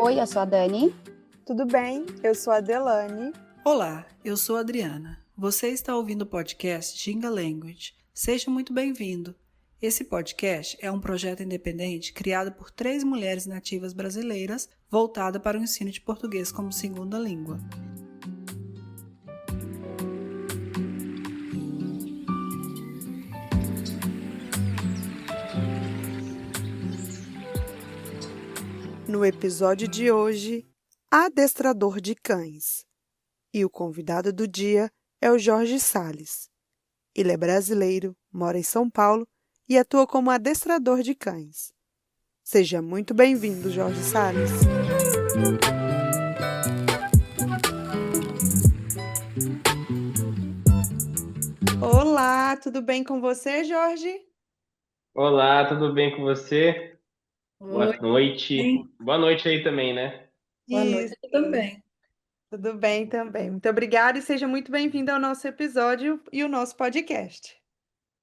Oi, eu sou a Dani. Tudo bem? Eu sou a Delane. Olá, eu sou a Adriana. Você está ouvindo o podcast Ginga Language. Seja muito bem-vindo. Esse podcast é um projeto independente criado por 3 mulheres nativas brasileiras voltada para o ensino de português como segunda língua. No episódio de hoje, adestrador de cães. E o convidado do dia é o Jorge Salles. Ele é brasileiro, mora em São Paulo e atua como adestrador de cães. Seja muito bem-vindo, Jorge Salles. Olá, tudo bem com você, Jorge? Olá, tudo bem com você? Oi, Boa noite. Boa noite aí também, né? boa noite também. Tudo bem também. Muito obrigada e seja muito bem-vindo ao nosso episódio e o nosso podcast.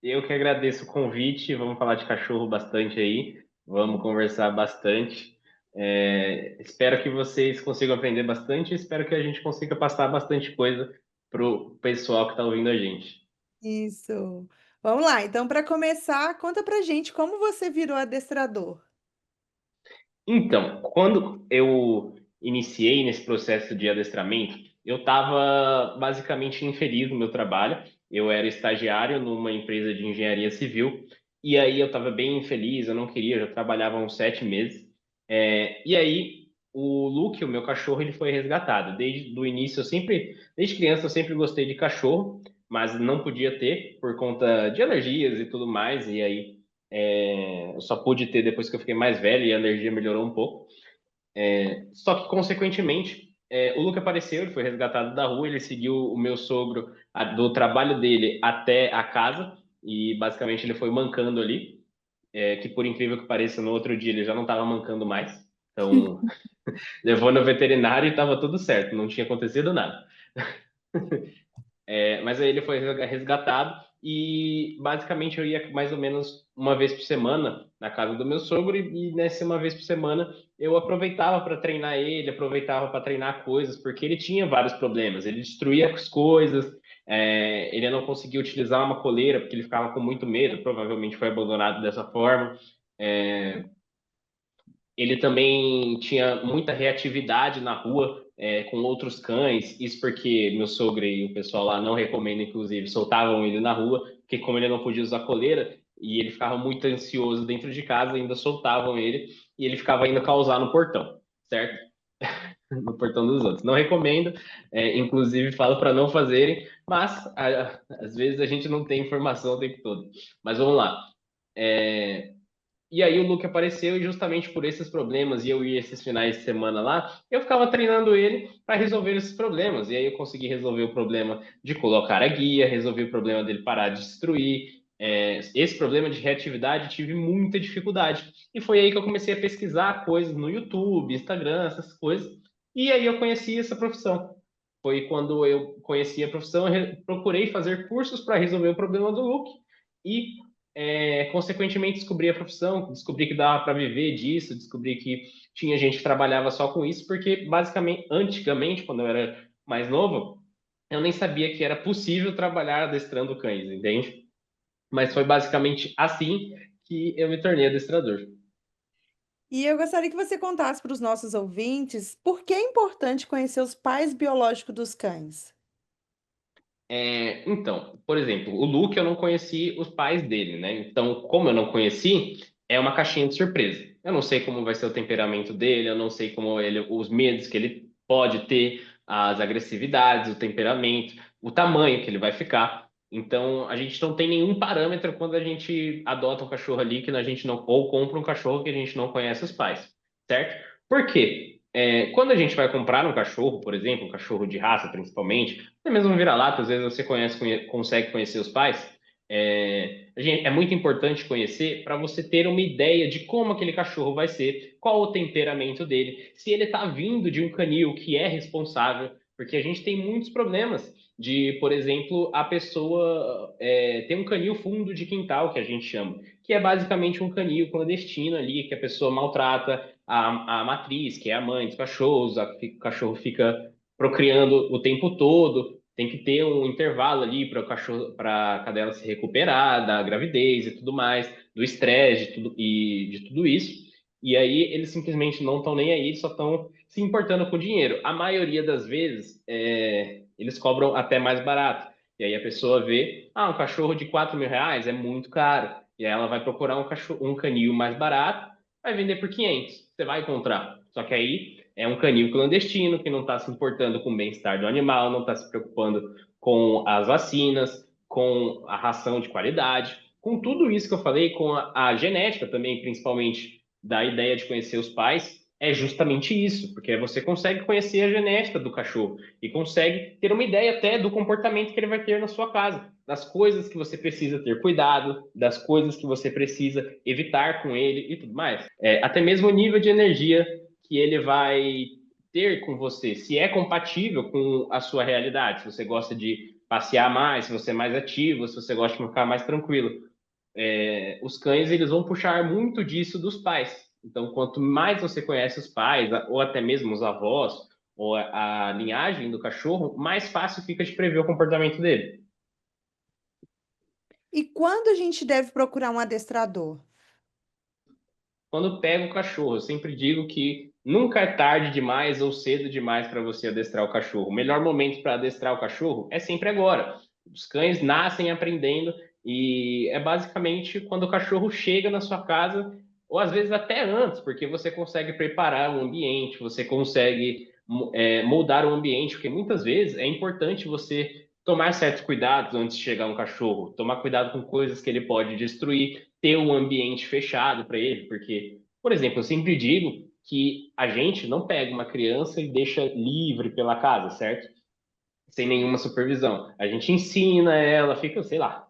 Eu que agradeço o convite. Vamos falar de cachorro bastante aí. Vamos conversar bastante. Espero que vocês consigam aprender bastante. Espero que a gente consiga passar bastante coisa pro pessoal que está ouvindo a gente. Isso. Vamos lá. Então, para começar, conta pra gente como você virou adestrador. Então, quando eu iniciei nesse processo de adestramento, eu estava basicamente infeliz no meu trabalho. Eu era estagiário numa empresa de engenharia civil, e aí eu estava bem infeliz, eu não queria, eu já trabalhava há uns 7 meses. E aí o Luke, o meu cachorro, ele foi resgatado. Desde o início, desde criança, eu sempre gostei de cachorro, mas não podia ter por conta de alergias e tudo mais, e aí eu só pude ter depois que eu fiquei mais velho e a alergia melhorou um pouco. Só que, consequentemente, o Luke apareceu, ele foi resgatado da rua, ele seguiu o meu sogro do trabalho dele até a casa e basicamente ele foi mancando ali, que por incrível que pareça, no outro dia ele já não estava mancando mais. Então, levou no veterinário e estava tudo certo, não tinha acontecido nada. Mas aí ele foi resgatado e basicamente eu ia mais ou menos uma vez por semana na casa do meu sogro e nessa uma vez por semana eu aproveitava para treinar ele, aproveitava para treinar coisas, porque ele tinha vários problemas, ele destruía as coisas, ele não conseguia utilizar uma coleira porque ele ficava com muito medo, provavelmente foi abandonado dessa forma. É, Ele também tinha muita reatividade na rua, com outros cães, isso porque meu sogro e o pessoal lá não recomendam, inclusive, soltavam ele na rua, porque como ele não podia usar coleira, e ele ficava muito ansioso dentro de casa, ainda soltavam ele, e ele ficava indo causar no portão, certo? No portão dos outros. Não recomendo, inclusive falo para não fazerem, mas às vezes a gente não tem informação o tempo todo. Mas vamos lá. E aí o Luke apareceu e justamente por esses problemas, e eu ia esses finais de semana lá, eu ficava treinando ele para resolver esses problemas. E aí eu consegui resolver o problema de colocar a guia, resolvi o problema dele parar de destruir. Esse problema de reatividade tive muita dificuldade. E foi aí que eu comecei a pesquisar coisas no YouTube, Instagram, essas coisas. E aí eu conheci essa profissão. Foi quando eu conheci a profissão, eu procurei fazer cursos para resolver o problema do Luke. E consequentemente descobri a profissão, descobri que dava para viver disso, descobri que tinha gente que trabalhava só com isso, porque basicamente, antigamente, quando eu era mais novo, eu nem sabia que era possível trabalhar adestrando cães, entende? Mas foi basicamente assim que eu me tornei adestrador. E eu gostaria que você contasse para os nossos ouvintes por que é importante conhecer os pais biológicos dos cães. Então, por exemplo, o Luke eu não conheci os pais dele, né? Então, como eu não conheci, é uma caixinha de surpresa. Eu não sei como vai ser o temperamento dele, eu não sei como os medos que ele pode ter, as agressividades, o temperamento, o tamanho que ele vai ficar. Então, a gente não tem nenhum parâmetro quando a gente adota um cachorro ali que a gente não, ou compra um cachorro que a gente não conhece os pais, certo? Por quê? Quando a gente vai comprar um cachorro, por exemplo, um cachorro de raça principalmente, até mesmo um vira-lata, às vezes você consegue conhecer os pais. É muito importante conhecer para você ter uma ideia de como aquele cachorro vai ser, qual o temperamento dele, se ele está vindo de um canil que é responsável, Porque a gente tem muitos problemas de, por exemplo, a pessoa ter um canil fundo de quintal, que a gente chama, que é basicamente um canil clandestino ali, que a pessoa maltrata a matriz, que é a mãe dos cachorros, o cachorro fica procriando o tempo todo, tem que ter um intervalo ali para o cachorro, para a cadela se recuperar da gravidez e tudo mais, do estresse de tudo isso. E aí eles simplesmente não estão nem aí, só estão se importando com dinheiro. A maioria das vezes eles cobram até mais barato. E aí a pessoa vê, um cachorro de R$ 4.000 é muito caro. E aí ela vai procurar um canil mais barato, vai vender por 500. Você vai encontrar. Só que aí é um canil clandestino que não está se importando com o bem-estar do animal, não está se preocupando com as vacinas, com a ração de qualidade, com tudo isso que eu falei, com a genética também, principalmente da ideia de conhecer os pais, é justamente isso, porque você consegue conhecer a genética do cachorro e consegue ter uma ideia até do comportamento que ele vai ter na sua casa, das coisas que você precisa ter cuidado, das coisas que você precisa evitar com ele e tudo mais. Até mesmo o nível de energia que ele vai ter com você, se é compatível com a sua realidade, se você gosta de passear mais, se você é mais ativo, se você gosta de ficar mais tranquilo. Os cães eles vão puxar muito disso dos pais. Então, quanto mais você conhece os pais, ou até mesmo os avós, ou a linhagem do cachorro, mais fácil fica de prever o comportamento dele. E quando a gente deve procurar um adestrador? Quando pega o cachorro, eu sempre digo que nunca é tarde demais ou cedo demais para você adestrar o cachorro. O melhor momento para adestrar o cachorro é sempre agora. Os cães nascem aprendendo e é basicamente quando o cachorro chega na sua casa, ou às vezes até antes, porque você consegue preparar o ambiente, você consegue moldar o ambiente, porque muitas vezes é importante você tomar certos cuidados antes de chegar um cachorro, tomar cuidado com coisas que ele pode destruir, ter um ambiente fechado para ele, porque, por exemplo, eu sempre digo que a gente não pega uma criança e deixa livre pela casa, certo? Sem nenhuma supervisão. A gente ensina ela, fica, sei lá,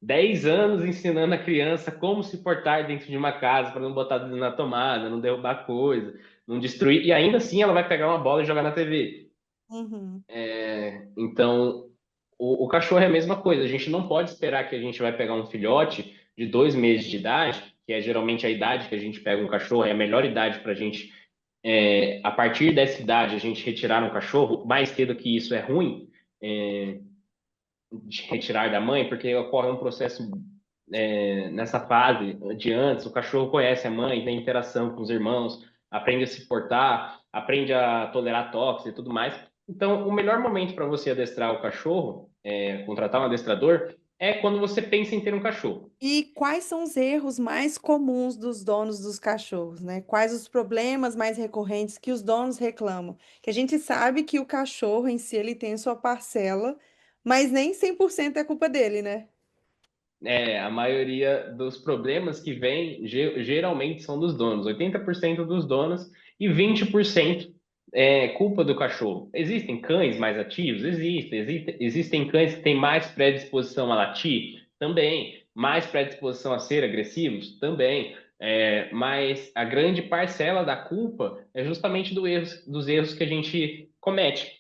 10 anos ensinando a criança como se portar dentro de uma casa para não botar dedo na tomada, não derrubar coisa, não destruir, e ainda assim ela vai pegar uma bola e jogar na TV. Uhum. Então, o cachorro é a mesma coisa. A gente não pode esperar que a gente vai pegar um filhote de 2 meses de idade, que é geralmente a idade que a gente pega um cachorro, é a melhor idade para a gente. A partir dessa idade, a gente retirar um cachorro. Mais cedo que isso é ruim, de retirar da mãe, porque ocorre um processo nessa fase de antes. O cachorro conhece a mãe, tem interação com os irmãos, aprende a se portar, aprende a tolerar toques e tudo mais. Então, o melhor momento para você adestrar o cachorro, contratar um adestrador, é quando você pensa em ter um cachorro. E quais são os erros mais comuns dos donos dos cachorros, né? Quais os problemas mais recorrentes que os donos reclamam? Que a gente sabe que o cachorro em si ele tem sua parcela, mas nem 100% é culpa dele, né? A maioria dos problemas que vem geralmente são dos donos, 80% dos donos e 20% é culpa do cachorro. Existem cães mais ativos? Existem cães que têm mais predisposição a latir? Também. Mais predisposição a ser agressivos? Também. Mas a grande parcela da culpa é justamente dos erros que a gente comete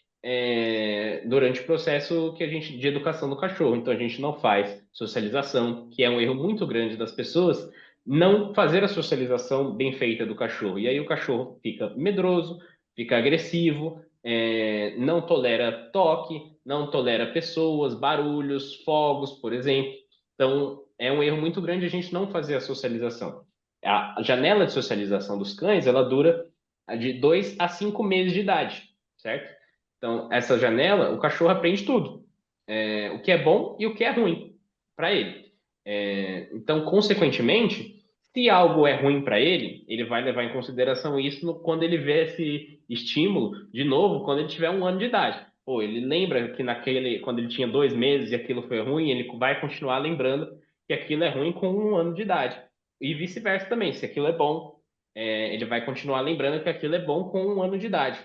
durante o processo de educação do cachorro. Então a gente não faz socialização, que é um erro muito grande das pessoas, não fazer a socialização bem feita do cachorro. E aí o cachorro fica medroso, fica agressivo, não tolera toque, não tolera pessoas, barulhos, fogos, por exemplo. Então é um erro muito grande a gente não fazer a socialização. A janela de socialização dos cães, ela dura de 2 a 5 meses de idade, certo? Então, essa janela, o cachorro aprende tudo. O que é bom e o que é ruim para ele. Então, consequentemente, se algo é ruim para ele, ele vai levar em consideração isso quando ele vê esse estímulo de novo, quando ele tiver 1 ano de idade. Pô, ele lembra que quando ele tinha 2 meses e aquilo foi ruim, ele vai continuar lembrando que aquilo é ruim com 1 ano de idade. E vice-versa também, se aquilo é bom, ele vai continuar lembrando que aquilo é bom com 1 ano de idade.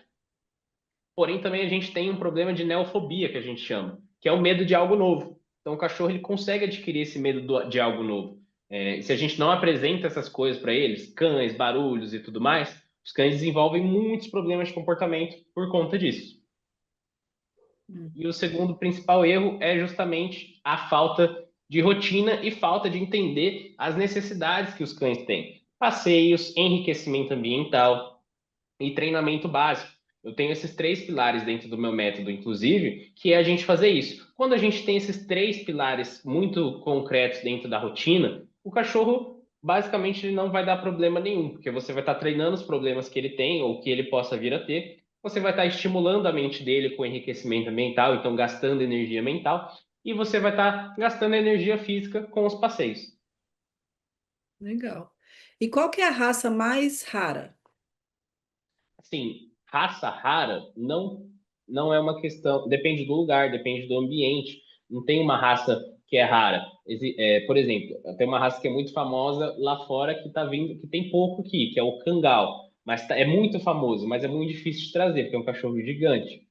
Porém, também a gente tem um problema de neofobia, que a gente chama, que é o medo de algo novo. Então, o cachorro ele consegue adquirir esse medo de algo novo. E se a gente não apresenta essas coisas para eles, cães, barulhos e tudo mais, os cães desenvolvem muitos problemas de comportamento por conta disso. Hum. E o segundo principal erro é justamente a falta de rotina e falta de entender as necessidades que os cães têm. Passeios, enriquecimento ambiental e treinamento básico. Eu tenho esses três pilares dentro do meu método, inclusive, que é a gente fazer isso. Quando a gente tem esses três pilares muito concretos dentro da rotina, o cachorro basicamente ele não vai dar problema nenhum, porque você vai estar treinando os problemas que ele tem ou que ele possa vir a ter. Você vai estar estimulando a mente dele com enriquecimento mental, então gastando energia mental, e você vai estar gastando energia física com os passeios. Legal. E qual que é a raça mais rara? Assim, raça rara não é uma questão, depende do lugar, depende do ambiente. Não tem uma raça que é rara. Por exemplo, tem uma raça que é muito famosa lá fora que tá vindo, que tem pouco aqui, que é o Kangal. Mas é muito famoso, mas é muito difícil de trazer, porque é um cachorro gigante.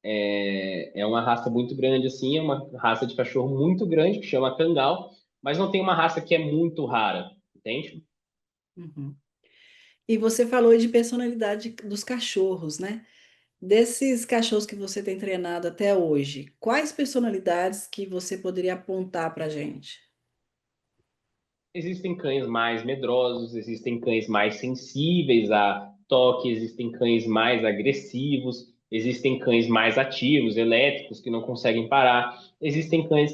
É uma raça muito grande, assim, é uma raça de cachorro muito grande, que chama Kangal, mas não tem uma raça que é muito rara, entende? Uhum. E você falou de personalidade dos cachorros, né? Desses cachorros que você tem treinado até hoje, quais personalidades que você poderia apontar para gente? Existem cães mais medrosos, existem cães mais sensíveis a toque, existem cães mais agressivos, existem cães mais ativos, elétricos, que não conseguem parar, existem cães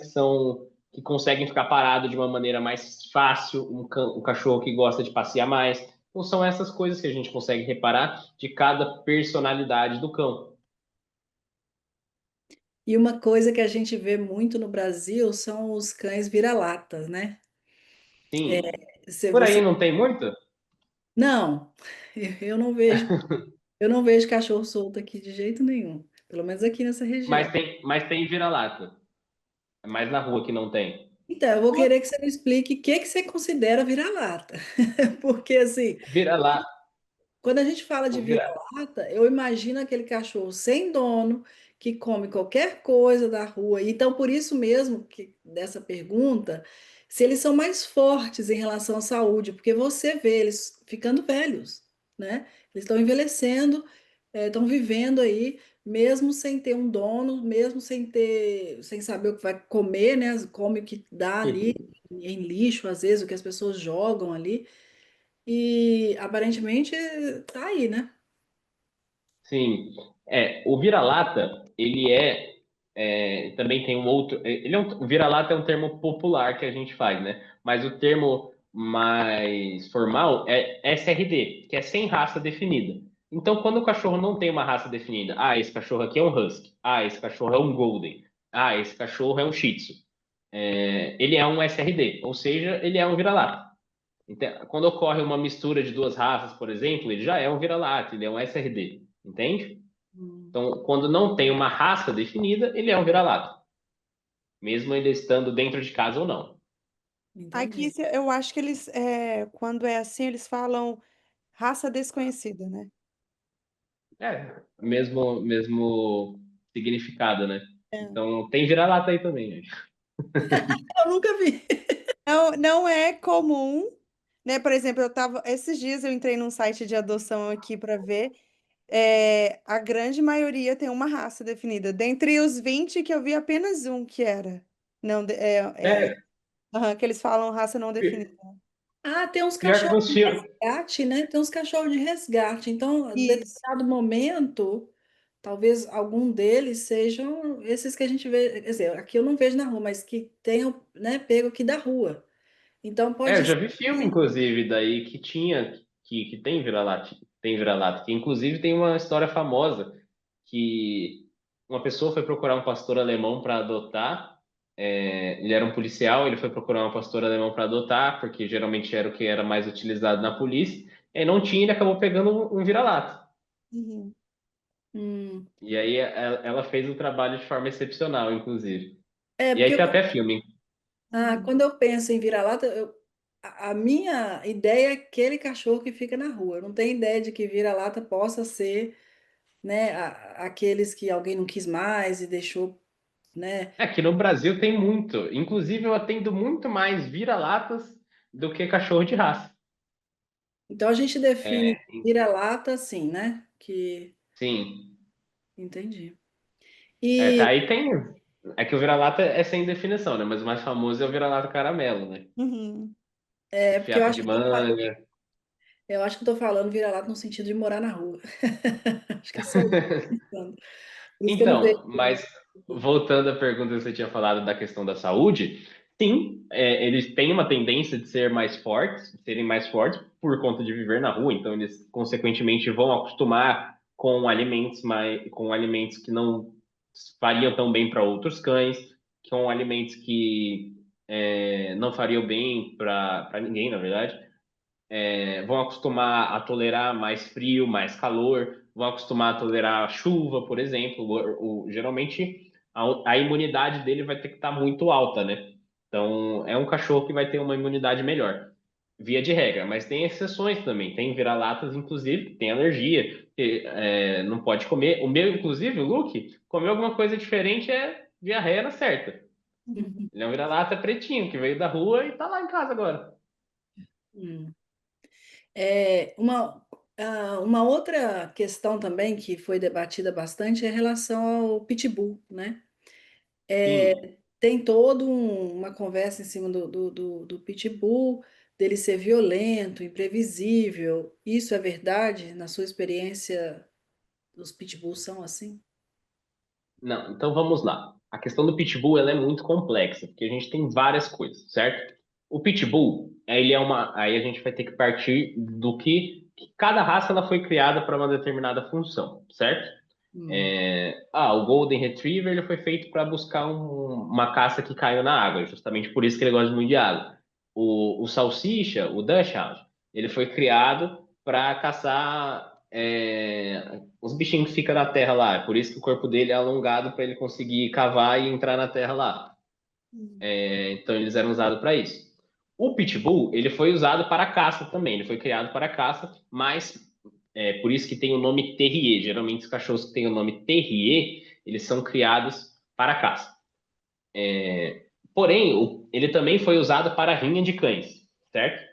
que conseguem ficar parado de uma maneira mais fácil, um cachorro que gosta de passear mais. Então são essas coisas que a gente consegue reparar de cada personalidade do cão. E uma coisa que a gente vê muito no Brasil são os cães vira-latas, né? Sim. Se Por aí você não tem muito, não, eu não vejo, eu não vejo cachorro solto aqui de jeito nenhum, pelo menos aqui nessa região. mas tem vira-lata. É mais na rua que não tem. Então, eu vou querer que você me explique o que que você considera vira-lata, porque assim, Vira-lata. quando a gente fala de O vira... vira-lata, eu imagino aquele cachorro sem dono que come qualquer coisa da rua. Então, por isso mesmo que dessa pergunta, se eles são mais fortes em relação à saúde, porque você vê eles ficando velhos, né? Eles estão envelhecendo, estão vivendo aí, mesmo sem ter um dono, mesmo sem ter, sem saber o que vai comer, né? Come o que dá ali em lixo, às vezes, o que as pessoas jogam ali. E aparentemente tá aí, né? Sim. O vira-lata, também tem um outro. O vira-lata é um termo popular que a gente faz, né? Mas o termo mais formal é SRD, que é sem raça definida. Então, quando o cachorro não tem uma raça definida, esse cachorro aqui é um Husky, esse cachorro é um Golden, esse cachorro é um Shih Tzu, ele é um SRD, ou seja, ele é um vira-lata. Então, quando ocorre uma mistura de duas raças, por exemplo, ele já é um vira-lata, ele é um SRD, entende? Hum, Então, quando não tem uma raça definida, ele é um vira-lata, mesmo ele estando dentro de casa ou não. Aqui entendi. eu acho que eles, quando é assim, eles falam raça desconhecida, né? Mesmo significado, né? É. Então, tem vira-lata aí também, né? Eu nunca vi. Não, não é comum, né? Por exemplo, esses dias eu entrei num site de adoção aqui para ver, a grande maioria tem uma raça definida. Dentre os 20 que eu vi, apenas um que era. Não, É, que eles falam raça não definida. Ah, tem uns pior que cachorros nos de filmes. resgate, né? Tem uns cachorros de resgate. Então, em Isso. determinado momento, talvez algum deles sejam esses que a gente vê. Quer dizer, aqui eu não vejo na rua, mas que tenham, né, pego aqui da rua. Então, Eu pode já ser. vi filme, inclusive, daí que tem vira-lata, que inclusive tem uma história famosa que uma pessoa foi procurar um pastor alemão para adotar. Ele era um policial, ele foi procurar um pastor alemão para adotar, porque geralmente era o que era mais utilizado na polícia. E não tinha, ele acabou pegando um vira-lata. Uhum. Hum, E aí ela fez o trabalho de forma excepcional, inclusive. é, E porque aí tem até filme. Uhum. quando eu penso em vira-lata, a minha ideia é aquele cachorro que fica na rua. Eu não tenho ideia de que vira-lata possa ser, né, aqueles que alguém não quis mais e deixou, né? Aqui no Brasil tem muito. Inclusive, eu atendo muito mais vira-latas do que cachorro de raça. Então a gente define É, vira-lata assim, né? Que sim. entendi. E Aí tem. É que o vira-lata é sem definição, né? Mas o mais famoso é o vira-lata caramelo, né? Uhum. é porque Fiapo de manga. eu acho que eu tô falando vira-lata no sentido de morar na rua. Acho que é só isso que eu tô pensando. Por isso que eu não vejo. Então, mas voltando à pergunta que você tinha falado da questão da saúde, sim, eles têm uma tendência de ser mais fortes, de serem mais fortes por conta de viver na rua, então eles consequentemente vão acostumar com alimentos que não fariam tão bem para outros cães, com alimentos que não fariam bem para ninguém, na verdade. Vão acostumar a tolerar mais frio, mais calor, vão acostumar a tolerar chuva, por exemplo. Geralmente a imunidade dele vai ter que estar muito alta, né? Então é um cachorro que vai ter uma imunidade melhor, via de regra. Mas tem exceções também. Tem vira-latas, inclusive, que tem alergia, que não pode comer. O meu, inclusive, o Luke, comeu alguma coisa diferente é diarreia na certa. Ele é um vira-lata pretinho que veio da rua e tá lá em casa agora. Hum. É, uma outra questão também que foi debatida bastante é em relação ao pitbull, né? Sim. Tem toda uma conversa em cima do pitbull, dele ser violento, imprevisível. Isso é verdade? Na sua experiência, os pitbulls são assim? Não, então vamos lá. A questão do pitbull ela é muito complexa, porque a gente tem várias coisas, certo? O pitbull, aí a gente vai ter que partir do que cada raça ela foi criada para uma determinada função, certo? Hum. O Golden Retriever ele foi feito para buscar uma caça que caiu na água, justamente por isso que ele gosta muito de água. O Salsicha, o Dachshund, ele foi criado para caçar os bichinhos que ficam na terra lá. É por isso que o corpo dele é alongado para ele conseguir cavar e entrar na terra lá. Então eles eram usados para isso. O Pitbull, ele foi usado para caça também, ele foi criado para caça, mas por isso que tem o nome Terrier. Geralmente os cachorros que têm o nome Terrier, eles são criados para caça. Porém, ele também foi usado para rinha de cães, certo?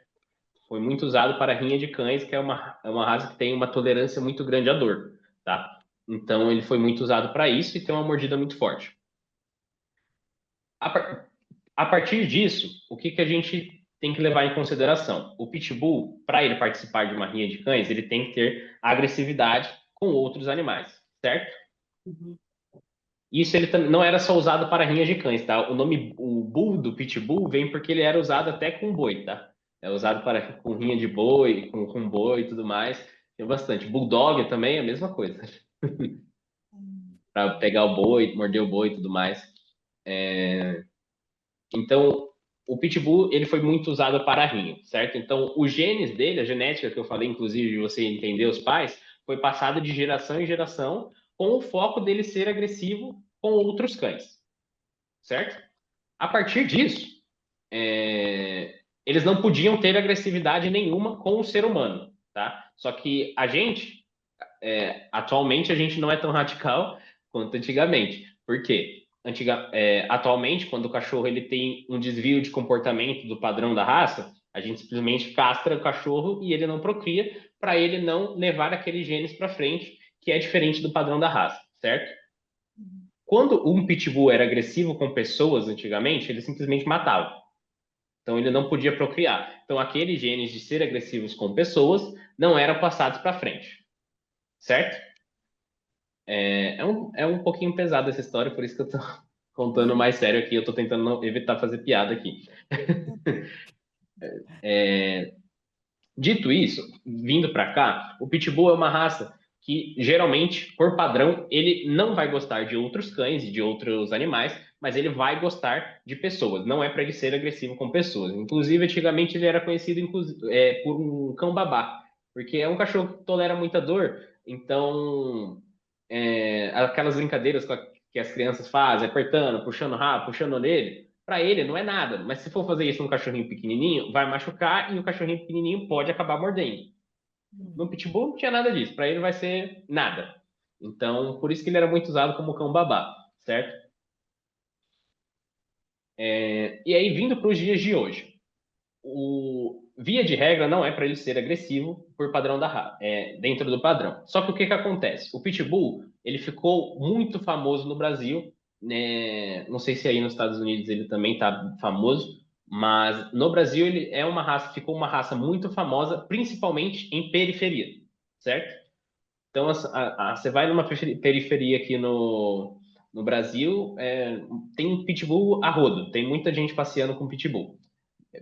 Foi muito usado para rinha de cães, que é uma raça que tem uma tolerância muito grande à dor, tá? Então ele foi muito usado para isso e tem uma mordida muito forte. A, par- a partir disso, o que a gente tem que levar em consideração? O pitbull, para ele participar de uma rinha de cães, ele tem que ter agressividade com outros animais, certo? Uhum. Isso ele não era só usado para rinha de cães, tá? O bull do pitbull vem porque ele era usado até com boi, tá? É usado para com rinha de boi, com boi e tudo mais. Tem bastante. Bulldog também é a mesma coisa, para pegar o boi, morder o boi e tudo mais. Então, o pitbull ele foi muito usado para rinha, certo? Então, os genes dele, a genética que eu falei, inclusive, de você entender os pais, foi passada de geração em geração com o foco dele ser agressivo com outros cães, certo? A partir disso, eles não podiam ter agressividade nenhuma com o ser humano, tá? Só que a gente, atualmente, a gente não é tão radical quanto antigamente. Por quê? Atualmente, quando o cachorro ele tem um desvio de comportamento do padrão da raça, a gente simplesmente castra o cachorro e ele não procria para ele não levar aqueles genes para frente, que é diferente do padrão da raça, certo? Quando um pitbull era agressivo com pessoas antigamente, ele simplesmente matava. Então ele não podia procriar. Então aqueles genes de ser agressivos com pessoas não eram passados para frente, certo? É um pouquinho pesado essa história, por isso que eu tô contando mais sério aqui. Eu tô tentando evitar fazer piada aqui. Dito isso, vindo para cá, o Pitbull é uma raça que geralmente, por padrão, ele não vai gostar de outros cães e de outros animais, mas ele vai gostar de pessoas. Não é para ele ser agressivo com pessoas. Inclusive, antigamente ele era conhecido por um cão babá, porque é um cachorro que tolera muita dor. Então, aquelas brincadeiras que as crianças fazem, apertando, puxando o rabo, puxando nele, para ele não é nada. Mas se for fazer isso num cachorrinho pequenininho, vai machucar e o cachorrinho pequenininho pode acabar mordendo. No pitbull não tinha nada disso, para ele vai ser nada. Então, por isso que ele era muito usado como cão babá, certo? E aí, vindo para os dias de hoje, via de regra não é para ele ser agressivo por padrão dentro do padrão. Só que o que acontece? O pitbull ele ficou muito famoso no Brasil, né? Não sei se aí nos Estados Unidos ele também está famoso, mas no Brasil ele é uma raça, ficou uma raça muito famosa, principalmente em periferia, certo? Então, você vai numa periferia aqui no Brasil, tem pitbull a rodo, tem muita gente passeando com pitbull,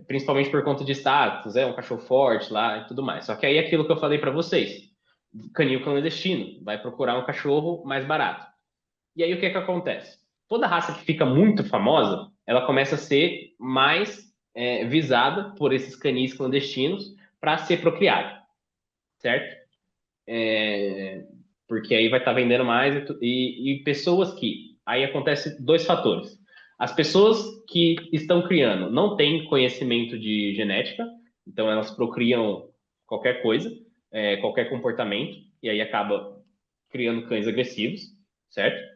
principalmente por conta de status, é um cachorro forte lá e tudo mais. Só que aí é aquilo que eu falei para vocês, canil clandestino, vai procurar um cachorro mais barato. E aí o que é que acontece? Toda raça que fica muito famosa, ela começa a ser mais visada por esses canis clandestinos para ser procriado, certo? É, porque aí vai estar vendendo mais e pessoas que aí acontece dois fatores. As pessoas que estão criando não têm conhecimento de genética, então elas procriam qualquer coisa, qualquer comportamento, e aí acaba criando cães agressivos, certo?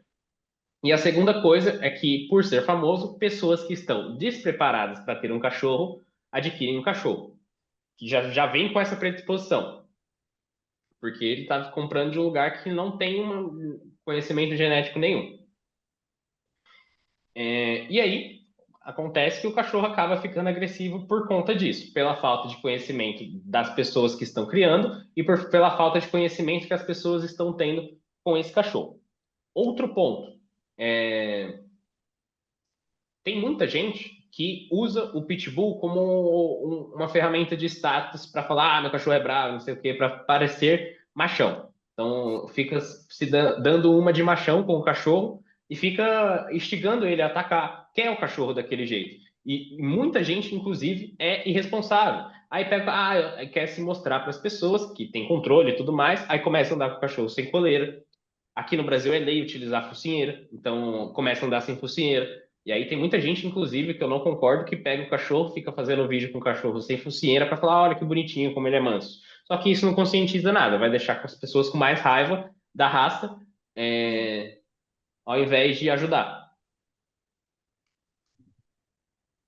E a segunda coisa é que, por ser famoso, pessoas que estão despreparadas para ter um cachorro adquirem um cachorro, que já vem com essa predisposição, porque ele está comprando de um lugar que não tem conhecimento genético nenhum. E aí acontece que o cachorro acaba ficando agressivo por conta disso, pela falta de conhecimento das pessoas que estão criando e pela falta de conhecimento que as pessoas estão tendo com esse cachorro. Outro ponto, tem muita gente que usa o pitbull como uma ferramenta de status para falar, meu cachorro é bravo, não sei o quê, para parecer machão. Então fica dando uma de machão com o cachorro e fica instigando ele a atacar, quer o cachorro daquele jeito. E muita gente, inclusive, é irresponsável. Aí pega, quer se mostrar para as pessoas que tem controle e tudo mais, aí começa a andar com o cachorro sem coleira. Aqui no Brasil é lei utilizar focinheira, então começa a andar sem focinheira. E aí tem muita gente, inclusive, que eu não concordo, que pega o cachorro, fica fazendo vídeo com o cachorro sem focinheira para falar, olha que bonitinho, como ele é manso. Só que isso não conscientiza nada, vai deixar as pessoas com mais raiva da raça, ao invés de ajudar.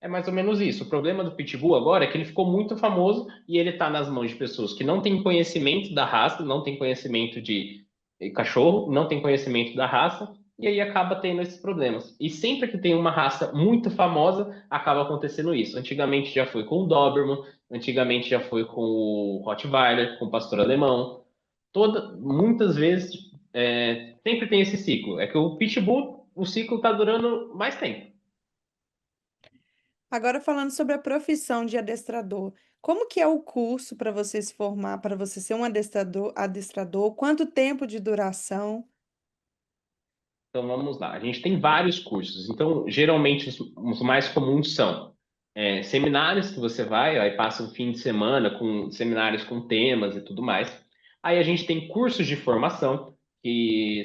É mais ou menos isso. O problema do Pitbull agora é que ele ficou muito famoso e ele está nas mãos de pessoas que não têm conhecimento da raça, não têm conhecimento de cachorro, não têm conhecimento da raça, e aí acaba tendo esses problemas. E sempre que tem uma raça muito famosa, acaba acontecendo isso. Antigamente já foi com o Doberman, antigamente já foi com o Rottweiler, com o Pastor Alemão. Muitas vezes, sempre tem esse ciclo. É que o Pitbull, o ciclo está durando mais tempo. Agora falando sobre a profissão de adestrador, como que é o curso para você se formar, para você ser um adestrador? Quanto tempo de duração? Então vamos lá. A gente tem vários cursos. Então, geralmente, os mais comuns são seminários que você vai, aí passa um fim de semana com seminários com temas e tudo mais. Aí a gente tem cursos de formação que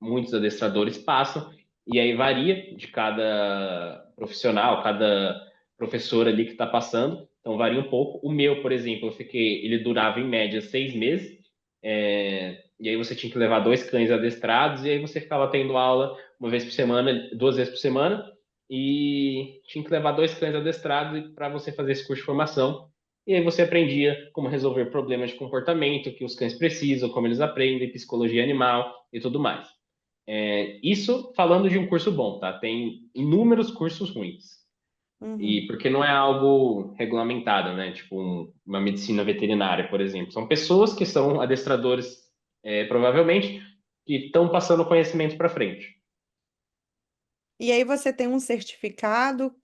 muitos adestradores passam, e aí varia de cada profissional, cada professor ali que está passando. Então varia um pouco. O meu, por exemplo, ele durava em média 6 meses. E aí você tinha que levar dois cães adestrados, e aí você ficava tendo aula uma vez por semana, 2 vezes por semana, e tinha que levar dois cães adestrados para você fazer esse curso de formação. E aí você aprendia como resolver problemas de comportamento que os cães precisam, como eles aprendem, psicologia animal e tudo mais. Isso falando de um curso bom, tá? Tem inúmeros cursos ruins. E Uhum. porque não é algo regulamentado, né? Tipo uma medicina veterinária, por exemplo. São pessoas que são adestradores, provavelmente, que estão passando conhecimento para frente. E aí você tem um certificado?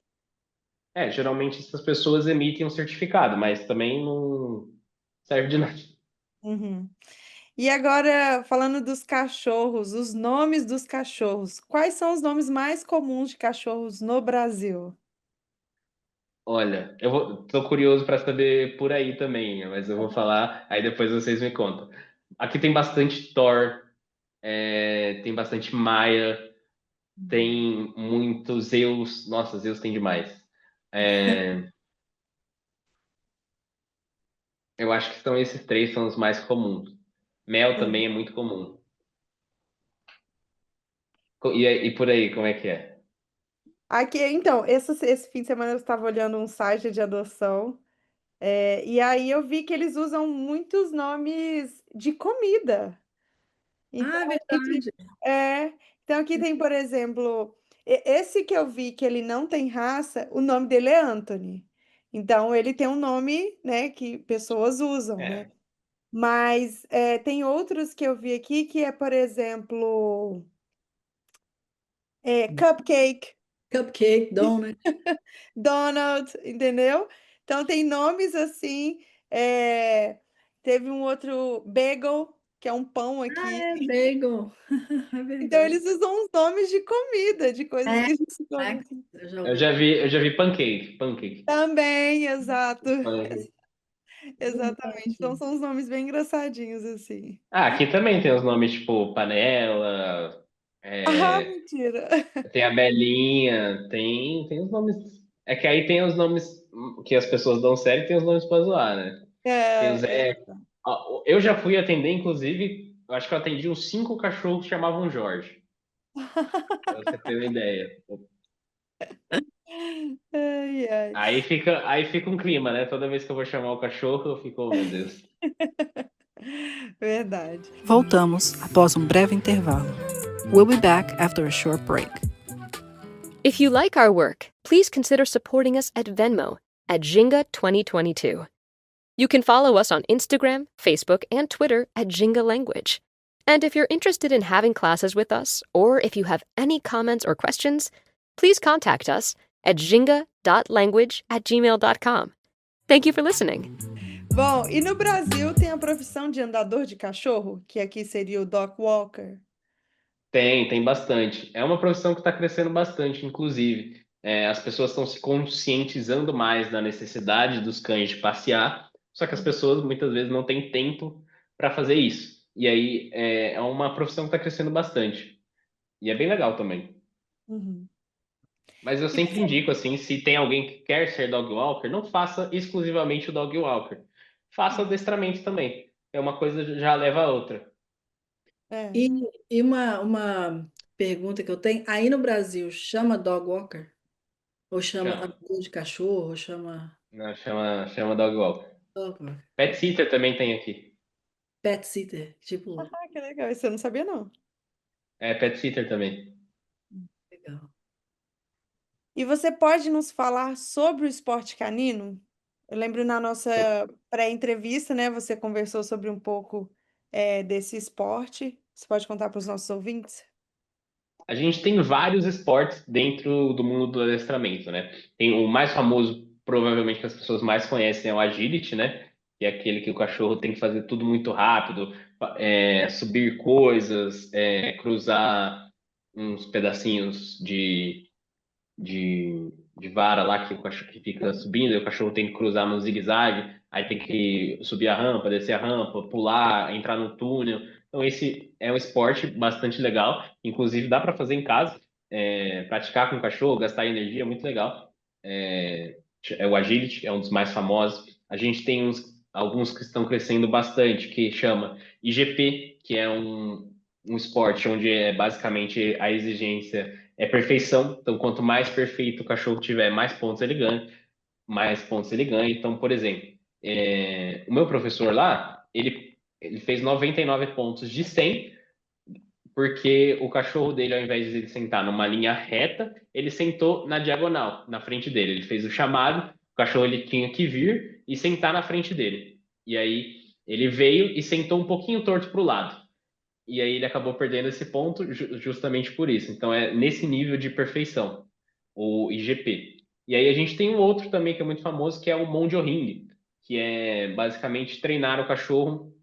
Geralmente essas pessoas emitem um certificado, mas também não serve de nada. Uhum. E agora, falando dos cachorros, os nomes dos cachorros. Quais são os nomes mais comuns de cachorros no Brasil? Olha, tô curioso para saber por aí também, mas eu vou falar, aí depois vocês me contam. Aqui tem bastante Thor, tem bastante Maia, tem muito Zeus. Nossa, Zeus tem demais. É, eu acho que são esses três são os mais comuns. Mel também é muito comum. E por aí, como é que é? Aqui, então, esse fim de semana eu estava olhando um site de adoção, e aí eu vi que eles usam muitos nomes de comida. Então, Ah, é aqui, verdade. é, então aqui tem, por exemplo, esse que eu vi que ele não tem raça, o nome dele é Anthony. Então ele tem um nome, né, que pessoas usam, né? É. Mas tem outros que eu vi aqui que é, por exemplo, Cupcake, Cupcake, donut. Donald, entendeu? Então tem nomes assim. é, Teve um outro Bagel, que é um pão aqui. É bagel. É Então verdade. eles usam os nomes de comida, de coisas É, que a gente come né? aqui. Eu já Eu ouvi. já vi, eu já vi pancake. Também, exato. Pancake. Exatamente. Então são os nomes bem engraçadinhos assim. Ah, aqui também tem os nomes tipo panela, Ah, é, mentira. tem a Belinha, tem os nomes. É que aí tem os nomes que as pessoas dão sério e tem os nomes pra zoar, né? Tem o Zé. Exato. Ó, eu já fui atender, inclusive, eu acho que eu atendi uns 5 cachorros que chamavam Jorge, pra você ter uma ideia. Ai, ai. Aí fica um clima, né? Toda vez que eu vou chamar o cachorro, eu fico, oh, meu Deus. Verdade. Voltamos após um breve intervalo. We'll be back after a short break. If you like our work, please consider supporting us at Venmo at Jinga 2022. You can follow us on Instagram, Facebook, and Twitter at Jinga Language. And if you're interested in having classes with us, or if you have any comments or questions, please contact us at jinga.language@gmail.com. Thank you for listening. Bom, e no Brasil tem a profissão de andador de cachorro, que aqui seria o dog walker. Tem bastante. É uma profissão que está crescendo bastante, inclusive. As pessoas estão se conscientizando mais da necessidade dos cães de passear, só que as pessoas muitas vezes não têm tempo para fazer isso. E aí é uma profissão que está crescendo bastante. E é bem legal também. Uhum. Mas eu E sempre você... indico, assim, se tem alguém que quer ser dog walker, não faça exclusivamente o dog walker. Faça adestramento também. É uma coisa já leva a outra. É. E, e uma pergunta que eu tenho, aí no Brasil chama dog walker? Ou chama Chama. andador de cachorro? Ou chama Não, chama dog walker. dog walker? Pet sitter também tem aqui. Pet sitter, tipo, Ah, que legal. Isso eu não sabia, não. É, pet sitter também. legal. E você pode nos falar sobre o esporte canino? Eu lembro na nossa pré-entrevista, né? Você conversou sobre um pouco desse esporte. Você pode contar para os nossos ouvintes? A gente tem vários esportes dentro do mundo do adestramento, né? Tem o mais famoso, provavelmente que as pessoas mais conhecem, é o agility, né? Que é aquele que o cachorro tem que fazer tudo muito rápido, subir coisas, cruzar uns pedacinhos de vara lá que o cachorro que fica subindo, e o cachorro tem que cruzar no zigue-zague, aí tem que subir a rampa, descer a rampa, pular, entrar no túnel. Então esse é um esporte bastante legal, inclusive dá para fazer em casa, praticar com o cachorro, gastar energia, é muito legal. É, é o agility, é um dos mais famosos. A gente tem alguns que estão crescendo bastante, que chama IGP, que é um esporte onde é basicamente a exigência é perfeição. Então, quanto mais perfeito o cachorro tiver, mais pontos ele ganha, mais pontos ele ganha. Então, por exemplo, o meu professor lá, ele fez 99 pontos de 100, porque o cachorro dele, ao invés de ele sentar numa linha reta, ele sentou na diagonal, na frente dele. Ele fez o chamado, o cachorro ele tinha que vir e sentar na frente dele. E aí ele veio e sentou um pouquinho torto para o lado. E aí ele acabou perdendo esse ponto justamente por isso. Então é nesse nível de perfeição, o IGP. E aí a gente tem um outro também que é muito famoso, que é o Mondio Ring, que é basicamente treinar o cachorro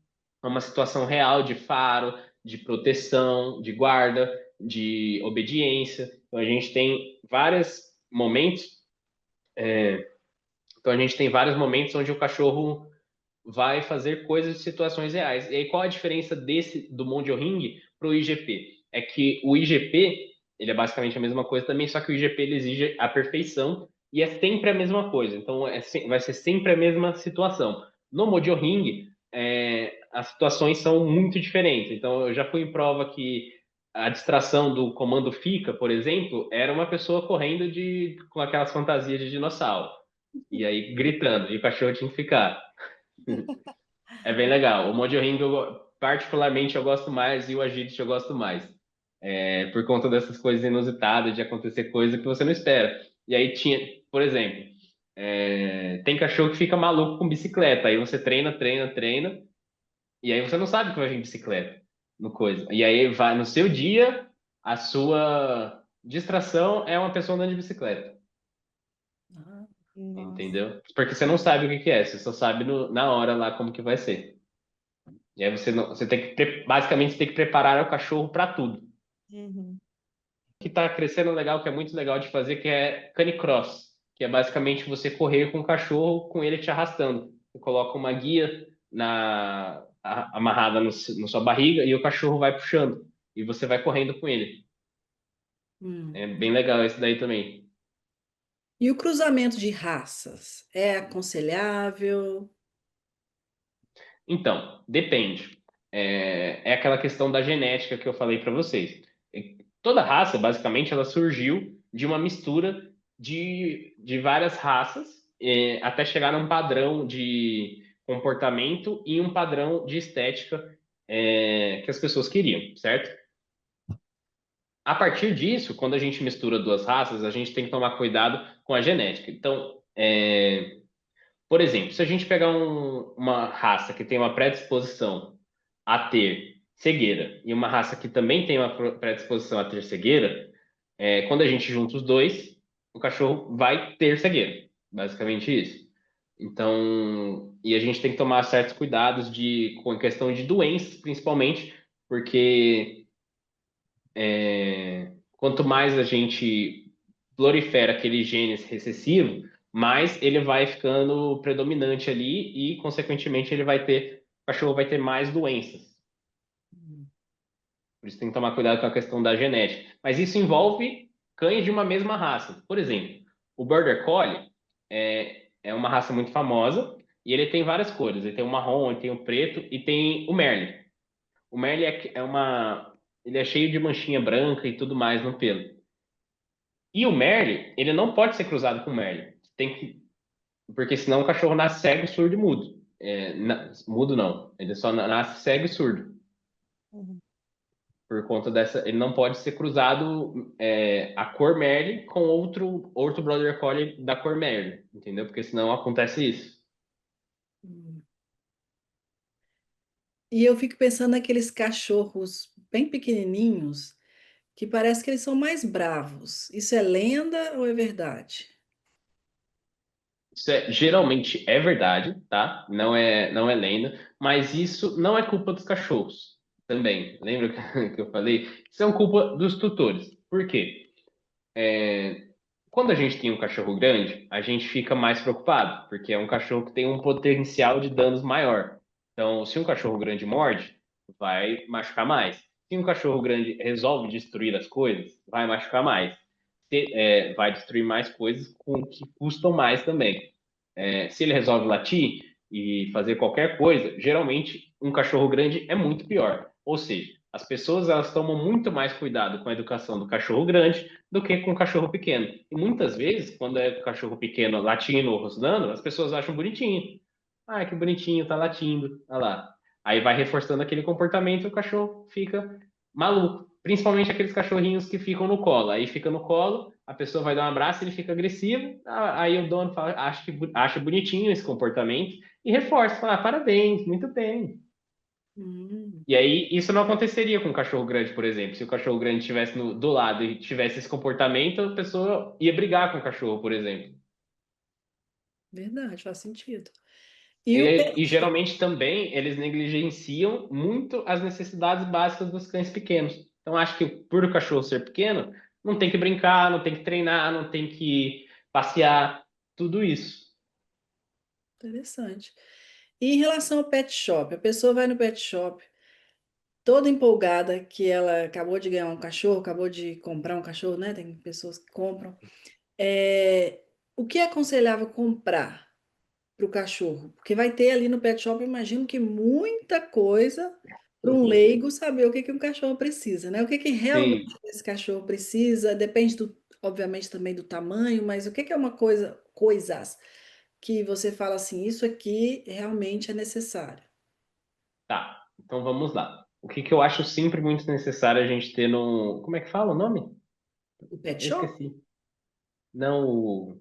numa situação real de faro, de proteção, de guarda, de obediência. Então a gente tem vários momentos. Então a gente tem vários momentos onde o cachorro vai fazer coisas de situações reais. E aí, qual a diferença desse do Mondial Ring para o IGP? É que o IGP, ele é basicamente a mesma coisa também, só que o IGP ele exige a perfeição e é sempre a mesma coisa. Então, vai ser sempre a mesma situação. No Mondial Ring, as situações são muito diferentes. Então, eu já fui em prova que a distração do comando fica, por exemplo, era uma pessoa correndo com aquelas fantasias de dinossauro. E aí, gritando, e o cachorro tinha que ficar. É bem legal. O Mondio Ring, particularmente eu gosto mais e o agility eu gosto mais. Por conta dessas coisas inusitadas, de acontecer coisa que você não espera. E aí tinha, por exemplo, tem cachorro que fica maluco com bicicleta. Aí você treina, treina, treina, e aí você não sabe que vai vir bicicleta no coisa. E aí vai no seu dia, a sua distração é uma pessoa andando de bicicleta. Ah, Nossa. Entendeu? Porque você não sabe o que que é, você só sabe na hora lá como que vai ser. E aí você, não, você tem que, basicamente, você tem que preparar o cachorro para tudo. Uhum. Que está crescendo legal, que é muito legal de fazer, que é canicross, que é basicamente você correr com o cachorro, com ele te arrastando. Você coloca uma guia amarrada na sua barriga e o cachorro vai puxando. E você vai correndo com ele. hum. É bem legal esse daí também. E o cruzamento de raças é aconselhável? Então, depende. É aquela questão da genética que eu falei para vocês. Toda raça, basicamente, ela surgiu de uma mistura de várias raças, até chegar num padrão de comportamento e um padrão de estética, que as pessoas queriam, certo? A partir disso, quando a gente mistura duas raças, a gente tem que tomar cuidado com a genética. Então, por exemplo, se a gente pegar uma raça que tem uma predisposição a ter cegueira e uma raça que também tem uma predisposição a ter cegueira, quando a gente junta os dois, o cachorro vai ter cegueira. Basicamente isso. Então, e a gente tem que tomar certos cuidados com questão de doenças, principalmente, porque quanto mais a gente prolifera aquele gene recessivo, mais ele vai ficando predominante ali e, consequentemente, o cachorro vai ter mais doenças. Por isso tem que tomar cuidado com a questão da genética. Mas isso envolve cães de uma mesma raça. Por exemplo, o Border Collie é uma raça muito famosa e ele tem várias cores. Ele tem o marrom, ele tem o preto e tem o Merle. O Merle ele é cheio de manchinha branca e tudo mais no pelo. E o Merle, ele não pode ser cruzado com o Merle. Porque senão o cachorro nasce cego, surdo e mudo. Mudo não, ele só nasce cego e surdo. Uhum. Por conta dessa, ele não pode ser cruzado a cor Merle com outro Border Collie da cor Merle, entendeu? Porque senão acontece isso. Hum. E eu fico pensando naqueles cachorros bem pequenininhos que parece que eles são mais bravos. Isso é lenda ou é verdade? Isso geralmente é verdade, tá? Não é lenda, mas isso não é culpa dos cachorros também. Lembra que eu falei? Isso é culpa dos tutores. Por quê? Quando a gente tem um cachorro grande, a gente fica mais preocupado, porque é um cachorro que tem um potencial de danos maior. Então, se um cachorro grande morde, vai machucar mais. Se um cachorro grande resolve destruir as coisas, vai machucar mais. Vai destruir mais coisas que custam mais também. Se ele resolve latir e fazer qualquer coisa, geralmente um cachorro grande é muito pior. Ou seja, as pessoas elas tomam muito mais cuidado com a educação do cachorro grande do que com o cachorro pequeno. E muitas vezes, quando é o cachorro pequeno latindo ou rosnando, as pessoas acham bonitinho. Ah, que bonitinho, tá latindo, olha lá. Aí vai reforçando aquele comportamento e o cachorro fica maluco. Principalmente aqueles cachorrinhos que ficam no colo. Aí fica no colo, a pessoa vai dar um abraço, ele fica agressivo, aí o dono acha bonitinho esse comportamento e reforça, fala, parabéns, muito bem. Hum, E aí isso não aconteceria com um cachorro grande, por exemplo. Se o cachorro grande estivesse do lado e tivesse esse comportamento, a pessoa ia brigar com o cachorro, por exemplo. verdade, faz sentido. E o E pet shop? geralmente também eles negligenciam muito as necessidades básicas dos cães pequenos. Então acho que por o cachorro ser pequeno, não tem que brincar, não tem que treinar, não tem que passear, tudo isso. Interessante. E em relação ao pet shop, a pessoa vai no pet shop toda empolgada que ela acabou de ganhar um cachorro, acabou de comprar um cachorro, né? Tem pessoas que compram. O que é aconselhável comprar para o cachorro? Porque vai ter ali no pet shop, eu imagino que muita coisa para um leigo saber o que que um cachorro precisa, né? O que que realmente Sim. esse cachorro precisa, depende obviamente também do tamanho, mas o que que é uma coisas que você fala assim, isso aqui realmente é necessário. Tá. Então vamos lá. O que que eu acho sempre muito necessário a gente ter no... Como é que fala o nome? O pet Eu show? esqueci. Não,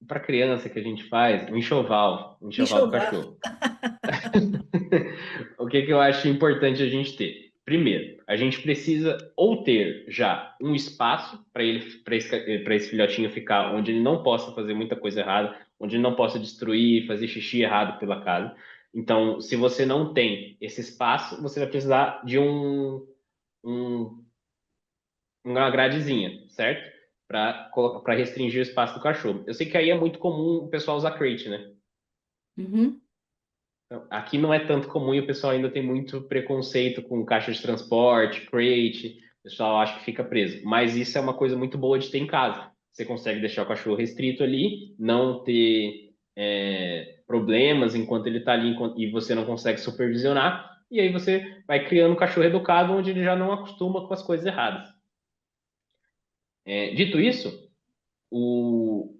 para criança que a gente faz, um enxoval do Enxoval. cachorro. O que que eu acho importante a gente ter? Primeiro, a gente precisa ou ter já um espaço para esse filhotinho ficar onde ele não possa fazer muita coisa errada, onde ele não possa destruir, fazer xixi errado pela casa. Então, se você não tem esse espaço, você vai precisar de um uma gradezinha, certo? Para restringir o espaço do cachorro. Eu sei que aí é muito comum o pessoal usar crate, né? Uhum. Então, aqui não é tanto comum e o pessoal ainda tem muito preconceito com caixa de transporte, crate. O pessoal acha que fica preso. Mas isso é uma coisa muito boa de ter em casa. Você consegue deixar o cachorro restrito ali, não ter problemas enquanto ele está ali e você não consegue supervisionar. E aí você vai criando um cachorro educado onde ele já não acostuma com as coisas erradas. Dito isso, o,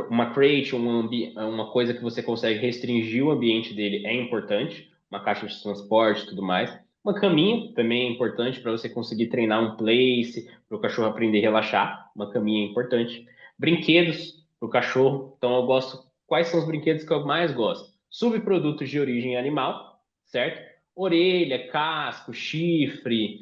uma crate, uma coisa que você consegue restringir o ambiente dele é importante, uma caixa de transporte e tudo mais. Uma caminha também é importante para você conseguir treinar um place, para o cachorro aprender a relaxar. Uma caminha é importante. Brinquedos para o cachorro. Então, eu gosto. Quais são os brinquedos que eu mais gosto? Subprodutos de origem animal, certo? Orelha, casco, chifre,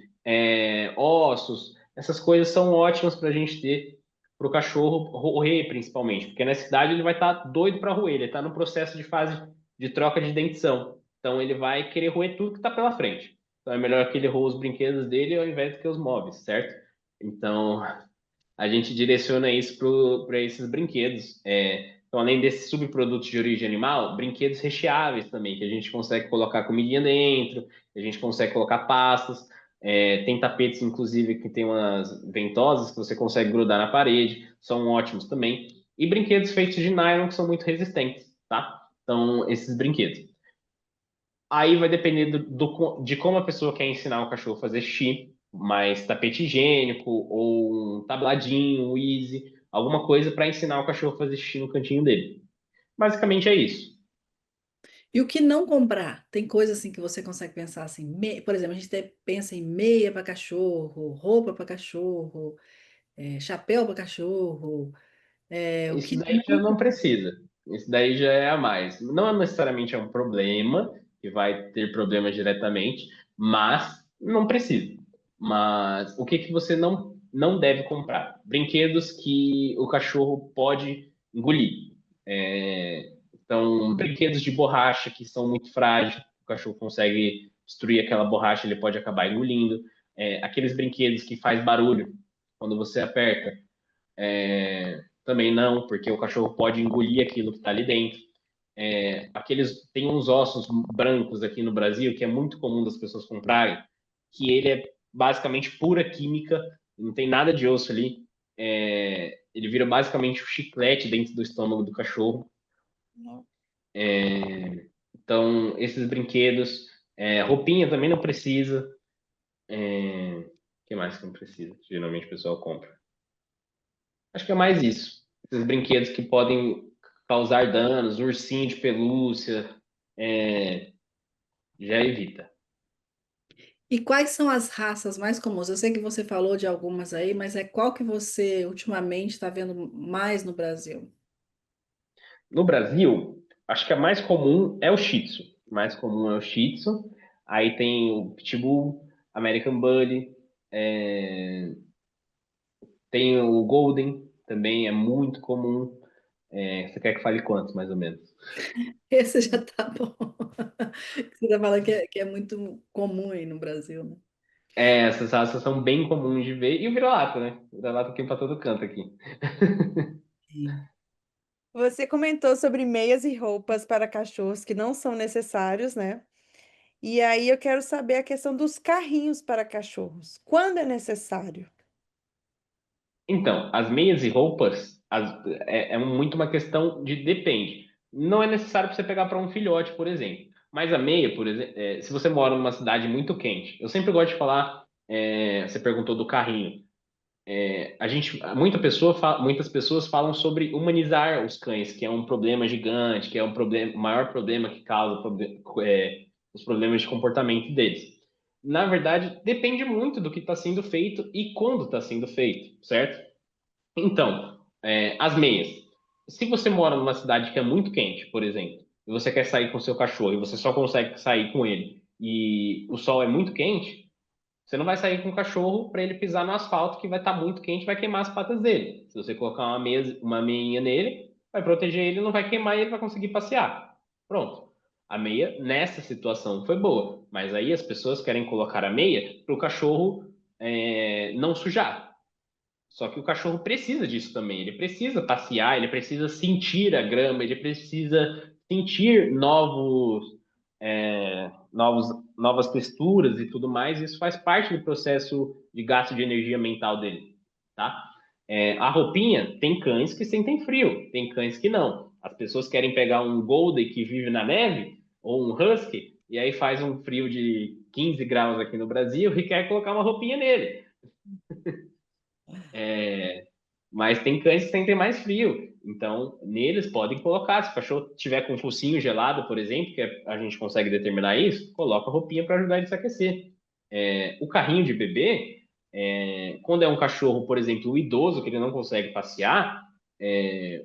ossos. Essas coisas são ótimas para a gente ter para o cachorro roer, principalmente, porque na cidade ele vai estar doido para roer, ele está no processo de fase de troca de dentição. Então ele vai querer roer tudo que está pela frente. Então é melhor que ele roa os brinquedos dele ao invés do que os móveis, certo? Então a gente direciona isso para esses brinquedos. Então, além desses subprodutos de origem animal, brinquedos recheáveis também, que a gente consegue colocar comidinha dentro, a gente consegue colocar pastas. Tem tapetes, inclusive, que tem umas ventosas que você consegue grudar na parede, são ótimos também. E brinquedos feitos de nylon que são muito resistentes, tá? Então, esses brinquedos. Aí vai depender de como a pessoa quer ensinar o cachorro a fazer xixi, mas tapete higiênico ou um tabladinho, um easy, alguma coisa para ensinar o cachorro a fazer xixi no cantinho dele. Basicamente é isso. E o que não comprar? Tem coisa assim que você consegue pensar assim, por exemplo, a gente pensa em meia para cachorro, roupa para cachorro, chapéu para cachorro, o Isso que daí já não. não precisa. Isso daí já é a mais. Não necessariamente é um problema, que vai ter problemas diretamente, mas não precisa. Mas o que que você não deve comprar? Brinquedos que o cachorro pode engolir. Então, brinquedos de borracha que são muito frágeis, o cachorro consegue destruir aquela borracha, ele pode acabar engolindo. Aqueles brinquedos que faz barulho quando você aperta. Também não, porque o cachorro pode engolir aquilo que está ali dentro. Tem uns ossos brancos aqui no Brasil que é muito comum das pessoas comprarem, que ele é basicamente pura química, não tem nada de osso ali. Ele vira basicamente um chiclete dentro do estômago do cachorro. Então, esses brinquedos, roupinha também não precisa. O que mais que não precisa? Geralmente o pessoal compra. Acho que é mais isso. Esses brinquedos que podem causar danos, ursinho de pelúcia, já evita. E quais são as raças mais comuns? Eu sei que você falou de algumas aí, mas qual que você ultimamente está vendo mais no Brasil? No Brasil, acho que a mais comum é o Shih Tzu. O mais comum é o Shih Tzu. Aí tem o Pitbull, American Bully, tem o Golden, também é muito comum. Você quer que fale quantos, mais ou menos? Esse já tá bom. Você está falando que é muito comum aí no Brasil, né? Essas raças são bem comuns de ver. E o vira-lata, né? O vira-lata tem pra todo canto aqui. Sim. Você comentou sobre meias e roupas para cachorros que não são necessários, né? E aí eu quero saber a questão dos carrinhos para cachorros. Quando é necessário? Então, as meias e roupas é muito uma questão de depende. Não é necessário para você pegar para um filhote, por exemplo. Mas a meia, por exemplo, se você mora numa cidade muito quente, eu sempre gosto de falar. Você perguntou do carrinho. Muitas pessoas falam sobre humanizar os cães, que é um problema gigante, que é o maior problema que causa os problemas de comportamento deles. Na verdade, depende muito do que está sendo feito e quando está sendo feito, certo? Então, as meias. Se você mora numa cidade que é muito quente, por exemplo, e você quer sair com seu cachorro e você só consegue sair com ele e o sol é muito quente, você não vai sair com o cachorro para ele pisar no asfalto que vai estar muito quente, vai queimar as patas dele. Se você colocar uma meinha nele, vai proteger ele, não vai queimar e ele vai conseguir passear. Pronto. A meia nessa situação foi boa, mas aí as pessoas querem colocar a meia para o cachorro não sujar. Só que o cachorro precisa disso também. Ele precisa passear, ele precisa sentir a grama, ele precisa sentir novas texturas e tudo mais. Isso faz parte do processo de gasto de energia mental dele, tá? A roupinha, tem cães que sentem frio, tem cães que não. As pessoas querem pegar um Golden que vive na neve ou um Husky e aí faz um frio de 15 graus aqui no Brasil e quer colocar uma roupinha nele. Mas tem cães que sentem mais frio. Então, neles podem colocar. Se o cachorro tiver com o focinho gelado, por exemplo, que a gente consegue determinar isso, coloca a roupinha para ajudar ele a se aquecer. O carrinho de bebê, quando é um cachorro, por exemplo, o idoso, que ele não consegue passear,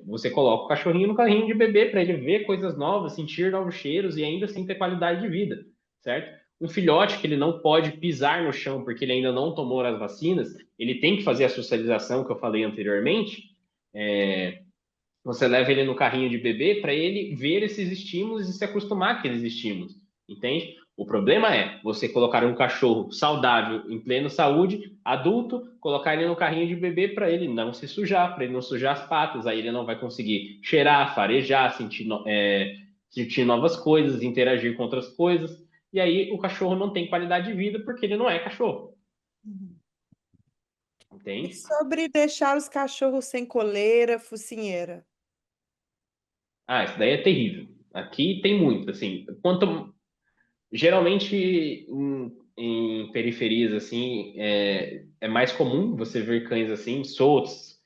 você coloca o cachorrinho no carrinho de bebê para ele ver coisas novas, sentir novos cheiros e ainda assim ter qualidade de vida, certo? Um filhote que ele não pode pisar no chão porque ele ainda não tomou as vacinas, ele tem que fazer a socialização que eu falei anteriormente. Você leva ele no carrinho de bebê para ele ver esses estímulos e se acostumar com aqueles estímulos, entende? O problema é você colocar um cachorro saudável, em plena saúde, adulto, colocar ele no carrinho de bebê para ele não se sujar, para ele não sujar as patas, aí ele não vai conseguir cheirar, farejar, sentir novas coisas, interagir com outras coisas, e aí o cachorro não tem qualidade de vida porque ele não é cachorro, E entende? sobre deixar os cachorros sem coleira, focinheira? Ah, isso daí é terrível. Aqui tem muito, assim, geralmente em periferias assim é mais comum você ver cães assim soltos.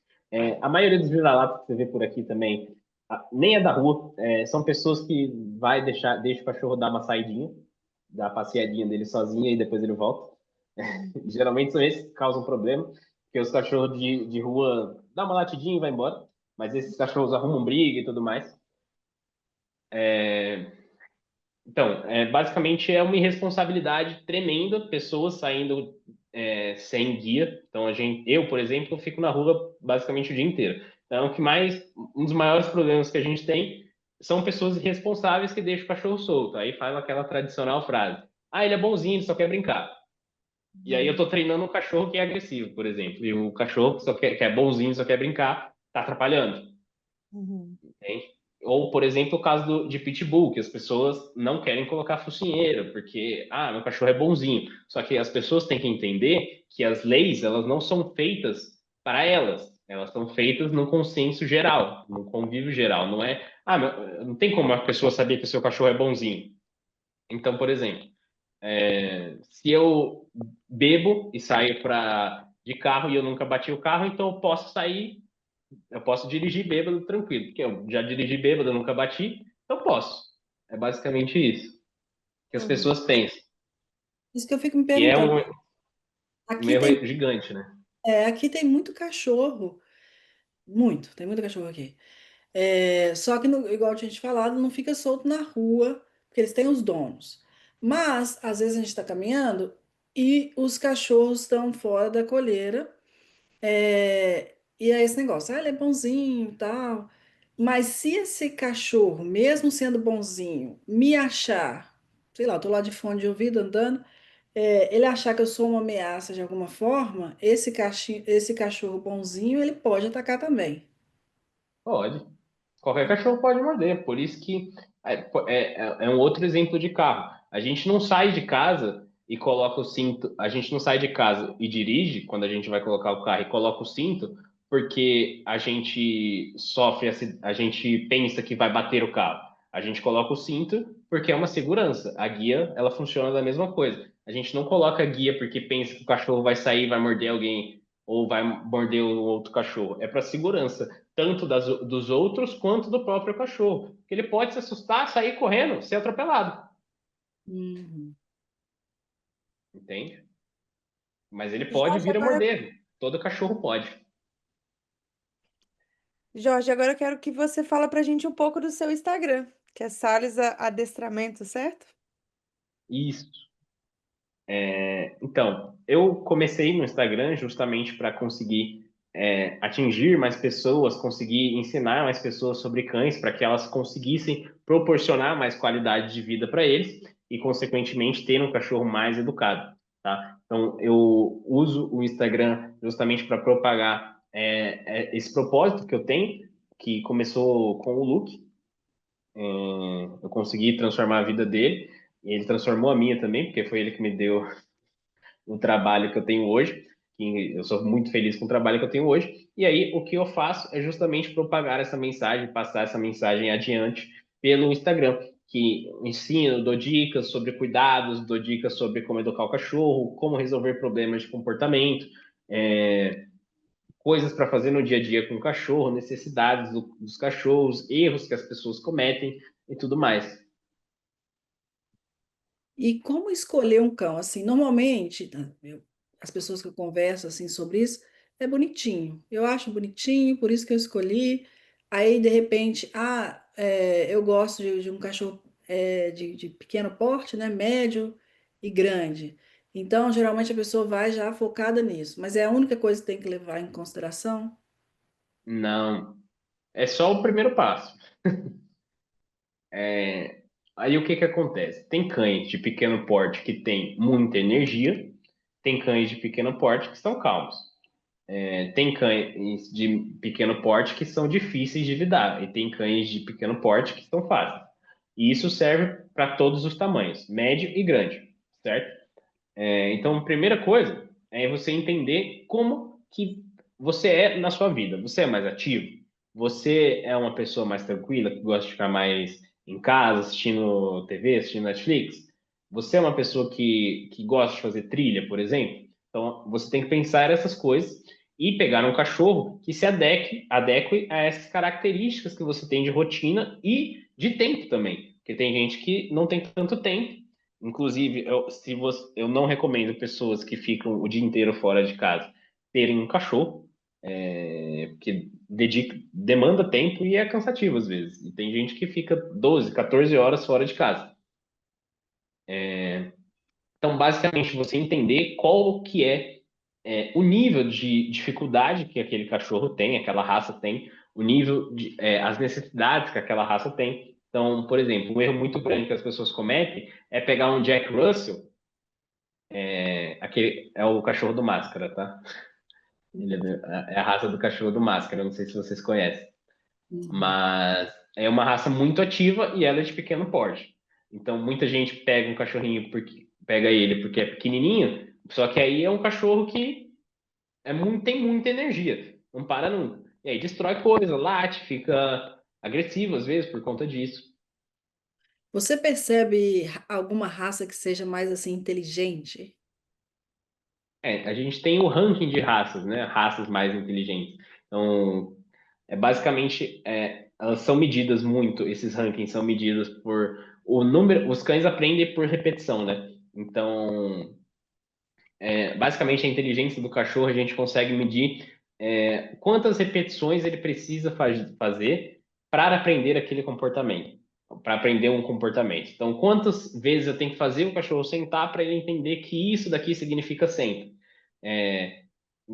A maioria dos vira-latas que você vê por aqui também nem é da rua. São pessoas que deixa o cachorro dar uma saidinha, dar a passeadinha dele sozinho e depois ele volta. Geralmente são esses que causam problema, porque os cachorros de rua dão uma latidinha e vai embora, mas esses cachorros arrumam briga e tudo mais. Então, basicamente é uma irresponsabilidade tremenda, pessoas saindo sem guia. Então, eu, por exemplo, fico na rua basicamente o dia inteiro. Então, um dos maiores problemas que a gente tem são pessoas irresponsáveis que deixam o cachorro solto. Aí faz aquela tradicional frase: ah, ele é bonzinho, ele só quer brincar. E aí eu tô treinando um cachorro que é agressivo, por exemplo, e o cachorro que é bonzinho, só quer brincar, tá atrapalhando. Uhum. Entende? Ou, por exemplo, o caso de pitbull, que as pessoas não querem colocar focinheira, porque, meu cachorro é bonzinho. Só que as pessoas têm que entender que as leis, elas não são feitas para elas. Elas são feitas no consenso geral, no convívio geral. Não é, não tem como a pessoa saber que o seu cachorro é bonzinho. Então, por exemplo, se eu bebo e saio de carro e eu nunca bati o carro, então eu posso dirigir bêbado tranquilo, porque eu já dirigi bêbado, eu nunca bati, então posso. É basicamente isso que as Uhum. pessoas pensam. Isso que eu fico me E é perguntando. um Aqui tem, erro gigante, né? aqui tem muito cachorro. Muito, tem muito cachorro aqui. Só que, igual a gente falado, não fica solto na rua, porque eles têm os donos. Mas, às vezes, a gente está caminhando e os cachorros estão fora da coleira. E é esse negócio, ele é bonzinho e tal. Mas se esse cachorro, mesmo sendo bonzinho, me achar, sei lá, eu tô lá de fone de ouvido andando, ele achar que eu sou uma ameaça de alguma forma, esse cachorro bonzinho, ele pode atacar também. Pode. Qualquer cachorro pode morder. Por isso que é um outro exemplo de carro. A gente não sai de casa e coloca o cinto. A gente não sai de casa e dirige quando a gente vai colocar o carro e coloca o cinto, porque a gente a gente pensa que vai bater o carro. A gente coloca o cinto porque é uma segurança. A guia, ela funciona da mesma coisa. A gente não coloca a guia porque pensa que o cachorro vai sair, vai morder alguém ou vai morder o outro cachorro. É para segurança tanto dos outros quanto do próprio cachorro. Porque ele pode se assustar, sair correndo, ser atropelado. Uhum. entende? Mas ele pode Jorge, vir a agora, morder. Todo cachorro pode. Jorge, agora eu quero que você fala pra gente um pouco do seu Instagram, que é Adestramento, certo? Isso. Então, eu comecei no Instagram justamente para conseguir atingir mais pessoas, conseguir ensinar mais pessoas sobre cães, para que elas conseguissem proporcionar mais qualidade de vida para eles e, consequentemente, ter um cachorro mais educado, tá? Então, eu uso o Instagram justamente para propagar esse propósito que eu tenho, que começou com o Luke. Eu consegui transformar a vida dele, e ele transformou a minha também, porque foi ele que me deu o trabalho que eu tenho hoje, que eu sou muito feliz com o trabalho que eu tenho hoje. E aí, o que eu faço é justamente propagar essa mensagem, passar essa mensagem adiante pelo Instagram, que ensino, dou dicas sobre cuidados, dou dicas sobre como educar o cachorro, como resolver problemas de comportamento, é, coisas para fazer no dia a dia com o cachorro, necessidades dos cachorros, erros que as pessoas cometem e tudo mais. E como escolher um cão? Assim, normalmente, as pessoas que eu converso assim sobre isso, é bonitinho. Eu acho bonitinho, por isso que eu escolhi. Aí, de repente, eu gosto de um cachorro de pequeno porte, né? Médio e grande. Então, geralmente a pessoa vai já focada nisso. Mas é a única coisa que tem que levar em consideração. Não, é só o primeiro passo. Aí o que que acontece? Tem cães de pequeno porte que têm muita energia, tem cães de pequeno porte que são calmos. Tem cães de pequeno porte que são difíceis de lidar, e tem cães de pequeno porte que são fáceis. E isso serve para todos os tamanhos, médio e grande, certo? Então, a primeira coisa é você entender como que você é na sua vida. Você é mais ativo? Você é uma pessoa mais tranquila, que gosta de ficar mais em casa, assistindo TV, assistindo Netflix? Você é uma pessoa que gosta de fazer trilha, por exemplo? Então, você tem que pensar essas coisas e pegar um cachorro que se adeque a essas características que você tem de rotina e de tempo também. Porque tem gente que não tem tanto tempo. Inclusive, eu não recomendo pessoas que ficam o dia inteiro fora de casa terem um cachorro, porque demanda tempo e é cansativo às vezes. E tem gente que fica 12, 14 horas fora de casa. Então, basicamente, você entender qual que o nível de dificuldade que aquele cachorro tem, aquela raça tem, o nível as necessidades que aquela raça tem. Então, por exemplo, um erro muito grande que as pessoas cometem é pegar um Jack Russell. Aquele é o cachorro do Máscara, tá? É a raça do cachorro do Máscara, eu não sei se vocês conhecem. Uhum. Mas é uma raça muito ativa e ela é de pequeno porte. Então muita gente pega um cachorrinho porque pega ele porque é pequenininho, só que aí é um cachorro que tem muita energia, não para nunca. E aí destrói coisa, late, fica agressivo às vezes por conta disso. Você percebe alguma raça que seja mais assim inteligente? A gente tem o ranking de raças, né? Raças mais inteligentes. Então, basicamente, elas são medidas muito, esses rankings são medidos por o número, os cães aprendem por repetição, né? Então, basicamente, a inteligência do cachorro a gente consegue medir quantas repetições ele precisa fazer para aprender aquele comportamento, para aprender um comportamento. Então, quantas vezes eu tenho que fazer o cachorro sentar para ele entender que isso daqui significa senta? É,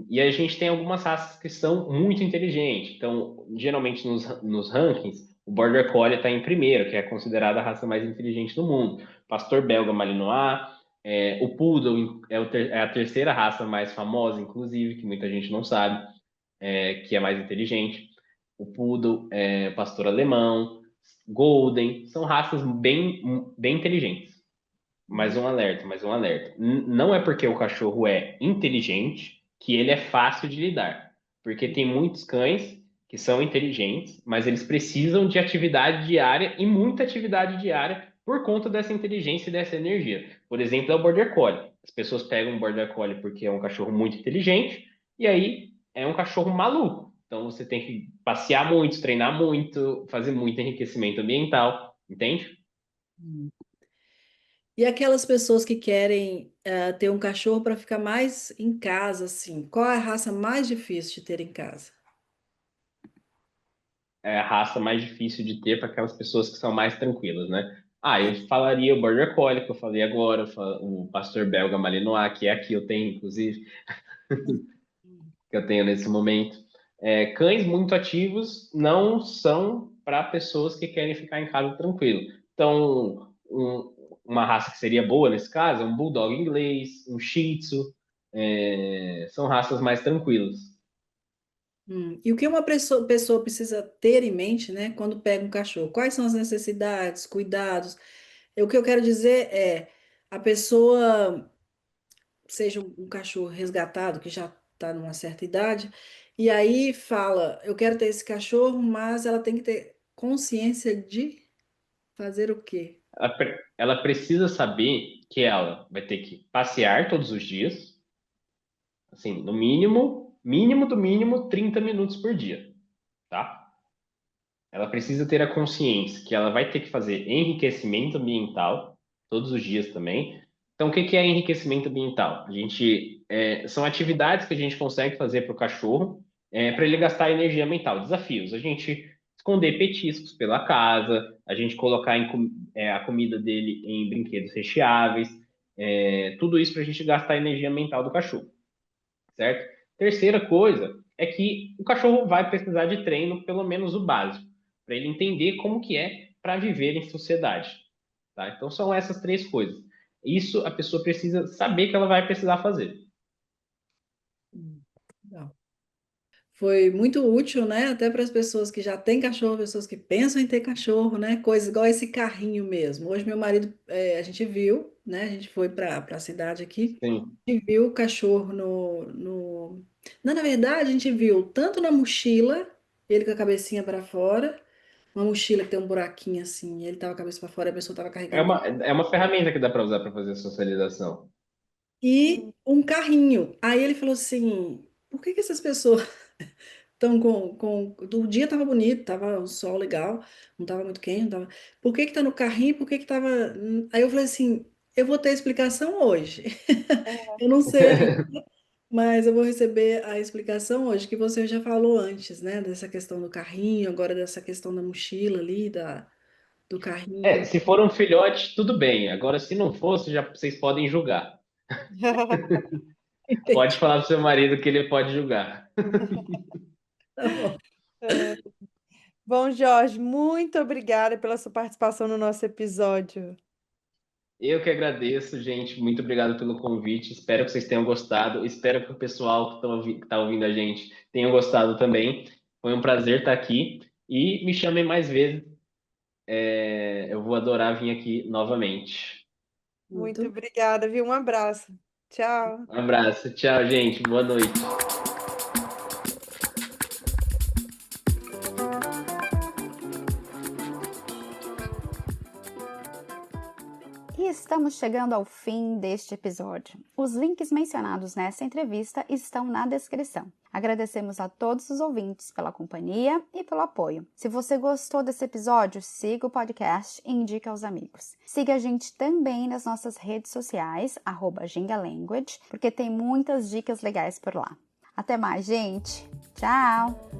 e a gente tem algumas raças que são muito inteligentes. Então, geralmente nos rankings, o Border Collie está em primeiro, que é considerada a raça mais inteligente do mundo. Pastor Belga Malinois, o Poodle é a terceira raça mais famosa, inclusive, que muita gente não sabe, que é mais inteligente. O Poodle, Pastor Alemão, Golden, são raças bem, bem inteligentes. Mais um alerta, mais um alerta. Não é porque o cachorro é inteligente que ele é fácil de lidar. Porque tem muitos cães que são inteligentes, mas eles precisam de atividade diária e muita atividade diária por conta dessa inteligência e dessa energia. Por exemplo, é o Border Collie. As pessoas pegam o Border Collie porque é um cachorro muito inteligente e aí é um cachorro maluco. Então você tem que passear muito, treinar muito, fazer muito enriquecimento ambiental, entende? E aquelas pessoas que querem ter um cachorro para ficar mais em casa, assim, qual é a raça mais difícil de ter em casa? É a raça mais difícil de ter para aquelas pessoas que são mais tranquilas, né? Ah, eu falaria o Border Collie, que eu falei agora, o Pastor Belga Malinois, que é aqui eu tenho, inclusive, que eu tenho nesse momento. Cães muito ativos não são para pessoas que querem ficar em casa tranquilo. Então, uma raça que seria boa nesse caso é um Bulldog inglês, um Shih Tzu, são raças mais tranquilas. E o que uma pessoa precisa ter em mente, né, quando pega um cachorro? Quais são as necessidades, cuidados? O que eu quero dizer é, a pessoa, seja um cachorro resgatado, que já está numa certa idade, e aí fala, eu quero ter esse cachorro, mas ela tem que ter consciência de fazer o quê? Ela precisa saber que ela vai ter que passear todos os dias, assim, no mínimo, mínimo do mínimo, 30 minutos por dia, tá? Ela precisa ter a consciência que ela vai ter que fazer enriquecimento ambiental todos os dias também. Então, o que que é enriquecimento ambiental? São atividades que a gente consegue fazer para o cachorro para ele gastar energia mental. Desafios: a gente esconder petiscos pela casa, a gente colocar a comida dele em brinquedos recheáveis, tudo isso para a gente gastar a energia mental do cachorro, certo? Terceira coisa é que o cachorro vai precisar de treino, pelo menos o básico, para ele entender como que é para viver em sociedade, tá? Então são essas três coisas. Isso a pessoa precisa saber que ela vai precisar fazer. Não. Foi muito útil, né? Até para as pessoas que já têm cachorro, pessoas que pensam em ter cachorro, né? Coisas igual esse carrinho mesmo. Hoje meu marido, a gente viu, né? A gente foi para a cidade aqui Sim. e viu o cachorro no... Não, na verdade, a gente viu tanto na mochila, ele com a cabecinha para fora, uma mochila que tem um buraquinho assim, ele tava com a cabeça para fora, a pessoa tava É carregando. uma, é uma ferramenta que dá para usar para fazer socialização. E um carrinho. Aí ele falou assim: por que que essas pessoas estão o dia tava bonito, tava o sol legal, não tava muito quente, não tava. Por que que tá no carrinho? Por que que tava. Aí eu falei assim: eu vou ter explicação hoje. Eu não sei ainda, mas eu vou receber a explicação hoje, que você já falou antes, né? Dessa questão do carrinho, agora dessa questão da mochila ali, do carrinho. Se for um filhote, tudo bem. Agora, se não fosse, já vocês podem julgar. Pode Entendi. falar pro seu marido que ele pode julgar. Tá bom. É. Bom, Jorge, muito obrigada pela sua participação no nosso episódio. Eu que agradeço, gente. Muito obrigado pelo convite. Espero que vocês tenham gostado. Espero que o pessoal que está ouvindo a gente tenha gostado também. Foi um prazer estar aqui. E me chamem mais vezes. Eu vou adorar vir aqui novamente. Muito Muito obrigada, viu? Um abraço. Tchau. Um abraço. Tchau, gente. Boa noite. E estamos chegando ao fim deste episódio. Os links mencionados nessa entrevista estão na descrição. Agradecemos a todos os ouvintes pela companhia e pelo apoio. Se você gostou desse episódio, siga o podcast e indique aos amigos. Siga a gente também nas nossas redes sociais, @gingalanguage, porque tem muitas dicas legais por lá. Até mais, gente! Tchau!